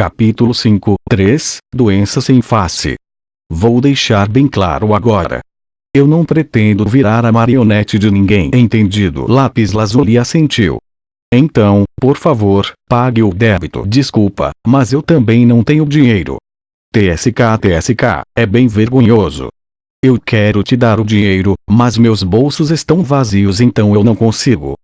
Capítulo 5, 3, Doença sem face. Vou deixar bem claro agora. Eu não pretendo virar a marionete de ninguém, entendido? Lápis Lazuli assentiu. Então, por favor, pague o débito. Desculpa, mas eu também não tenho dinheiro. TSK, é bem vergonhoso. Eu quero te dar o dinheiro, mas meus bolsos estão vazios, então eu não consigo.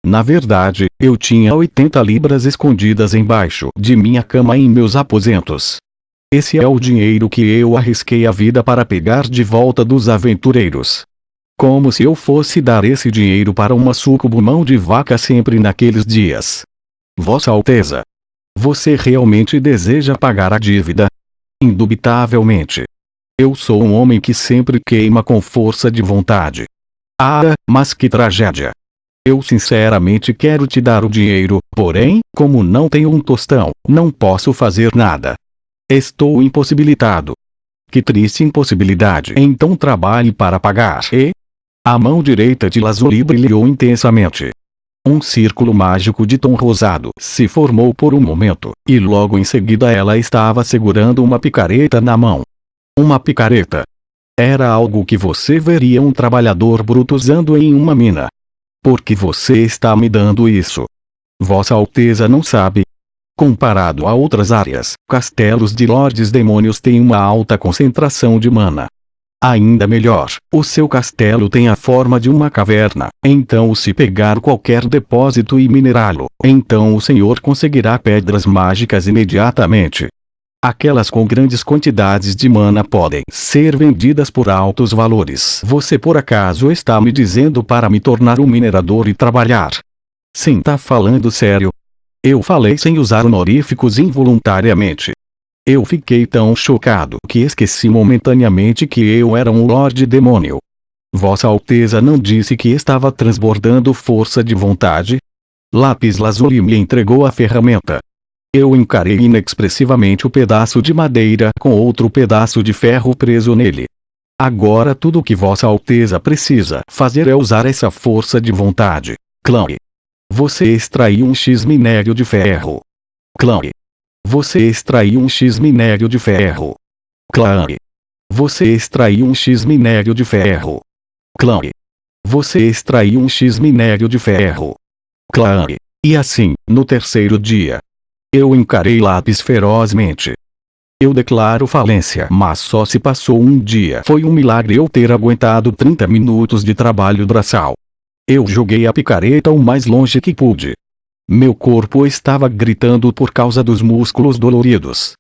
Na verdade, eu tinha 80 libras escondidas embaixo de minha cama em meus aposentos. Esse é o dinheiro que eu arrisquei a vida para pegar de volta dos aventureiros. Como se eu fosse dar esse dinheiro para uma súcubo mão de vaca sempre naqueles dias. Vossa Alteza. Você realmente deseja pagar a dívida? Indubitavelmente. Eu sou um homem que sempre queima com força de vontade. Mas que tragédia! Eu sinceramente quero te dar o dinheiro, porém, como não tenho um tostão, não posso fazer nada. Estou impossibilitado. Que triste impossibilidade. Então trabalhe para pagar. A mão direita de Lazuli brilhou intensamente. Um círculo mágico de tom rosado se formou por um momento, e logo em seguida ela estava segurando uma picareta na mão. Uma picareta. Era algo que você veria um trabalhador bruto usando em uma mina. Por que você está me dando isso? Vossa Alteza não sabe. Comparado a outras áreas, castelos de lordes demônios têm uma alta concentração de mana. Ainda melhor, o seu castelo tem a forma de uma caverna, então se pegar qualquer depósito e minerá-lo, então o senhor conseguirá pedras mágicas imediatamente. Aquelas com grandes quantidades de mana podem ser vendidas por altos valores. Você por acaso está me dizendo para me tornar um minerador e trabalhar? Sim, tá falando sério? Eu falei sem usar honoríficos involuntariamente. Eu fiquei tão chocado que esqueci momentaneamente que eu era um Lorde Demônio. Vossa Alteza não disse que estava transbordando força de vontade? Lápis Lazuli me entregou a ferramenta. Eu encarei inexpressivamente o pedaço de madeira com outro pedaço de ferro preso nele. Agora tudo o que Vossa Alteza precisa fazer é usar essa força de vontade. Clã. Você extraiu um X minério de ferro. Clã. Você extraiu um X minério de ferro. Clã. Você extraiu um X minério de ferro. Clã. Você extraiu um X minério de ferro. Clã. E assim, no terceiro dia. Eu encarei Lápis ferozmente. Eu declaro falência, mas só se passou um dia. Foi um milagre eu ter aguentado 30 minutos de trabalho braçal. Eu joguei a picareta o mais longe que pude. Meu corpo estava gritando por causa dos músculos doloridos.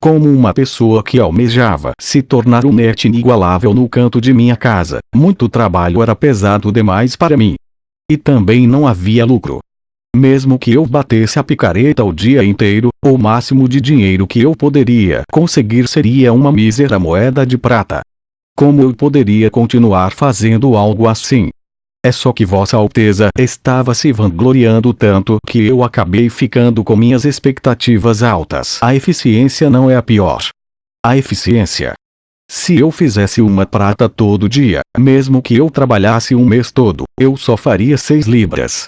Como uma pessoa que almejava se tornar um nerd inigualável no canto de minha casa, muito trabalho era pesado demais para mim. E também não havia lucro. Mesmo que eu batesse a picareta o dia inteiro, o máximo de dinheiro que eu poderia conseguir seria uma mísera moeda de prata. Como eu poderia continuar fazendo algo assim? É só que Vossa Alteza estava se vangloriando tanto que eu acabei ficando com minhas expectativas altas. A eficiência não é a pior. A eficiência. Se eu fizesse uma prata todo dia, mesmo que eu trabalhasse um mês todo, eu só faria 6 libras.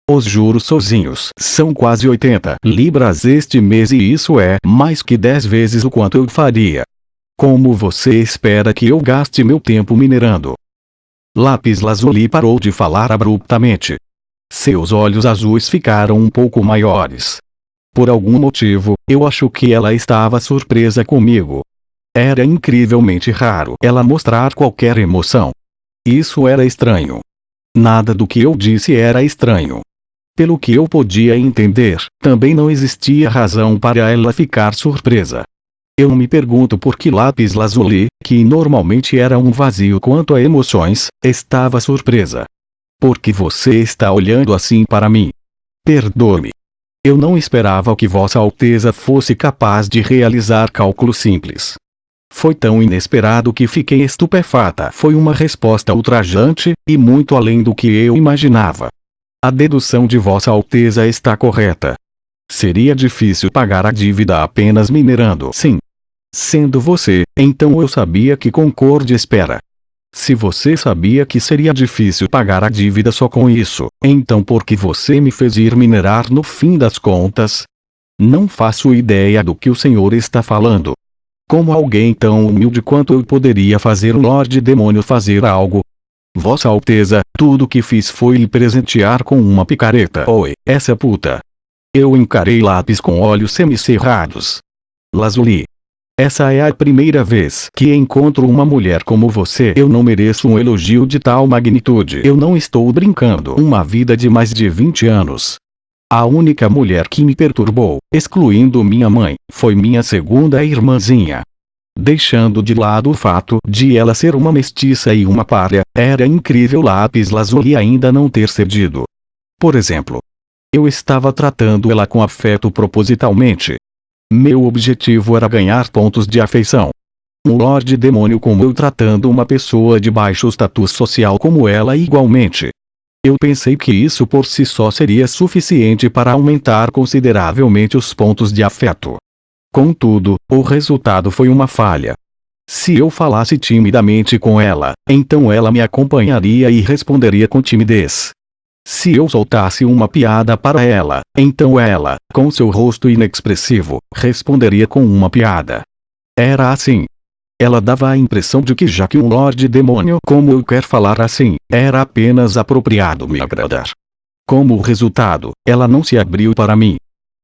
Os juros sozinhos são quase 80 libras este mês e isso é mais que 10 vezes o quanto eu faria. Como você espera que eu gaste meu tempo minerando? Lápis Lazuli parou de falar abruptamente. Seus olhos azuis ficaram um pouco maiores. Por algum motivo, eu acho que ela estava surpresa comigo. Era incrivelmente raro ela mostrar qualquer emoção. Isso era estranho. Nada do que eu disse era estranho. Pelo que eu podia entender, também não existia razão para ela ficar surpresa. Eu me pergunto por que Lápis Lazuli, que normalmente era um vazio quanto a emoções, estava surpresa. Por que você está olhando assim para mim? Perdoe-me. Eu não esperava que Vossa Alteza fosse capaz de realizar cálculos simples. Foi tão inesperado que fiquei estupefata. Foi uma resposta ultrajante, e muito além do que eu imaginava. A dedução de Vossa Alteza está correta. Seria difícil pagar a dívida apenas minerando. Sim. Sendo você, então eu sabia que Concorde espera. Se você sabia que seria difícil pagar a dívida só com isso, então por que você me fez ir minerar no fim das contas? Não faço ideia do que o senhor está falando. Como alguém tão humilde quanto eu poderia fazer o Lorde Demônio fazer algo? Vossa Alteza, tudo que fiz foi lhe presentear com uma picareta. Oi, essa puta. Eu encarei Lápis com olhos semicerrados. Lazuli. Essa é a primeira vez que encontro uma mulher como você. Eu não mereço um elogio de tal magnitude. Eu não estou brincando. Uma vida de mais de 20 anos. A única mulher que me perturbou, excluindo minha mãe, foi minha segunda irmãzinha. Deixando de lado o fato de ela ser uma mestiça e uma pária, era incrível Lápis Lazuli ainda não ter cedido. Por exemplo, eu estava tratando ela com afeto propositalmente. Meu objetivo era ganhar pontos de afeição. Um Lorde Demônio como eu tratando uma pessoa de baixo status social como ela igualmente. Eu pensei que isso por si só seria suficiente para aumentar consideravelmente os pontos de afeto. Contudo, o resultado foi uma falha. Se eu falasse timidamente com ela, então ela me acompanharia e responderia com timidez. Se eu soltasse uma piada para ela, então ela, com seu rosto inexpressivo, responderia com uma piada. Era assim. Ela dava a impressão de que já que um Lorde Demônio como eu quer falar assim, era apenas apropriado me agradar. Como resultado, ela não se abriu para mim.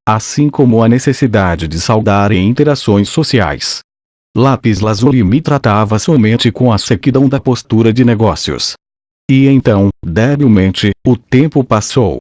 Assim como a necessidade de saudar em interações sociais. Lápis Lazuli me tratava somente com a sequidão da postura de negócios. E então, debilmente, o tempo passou.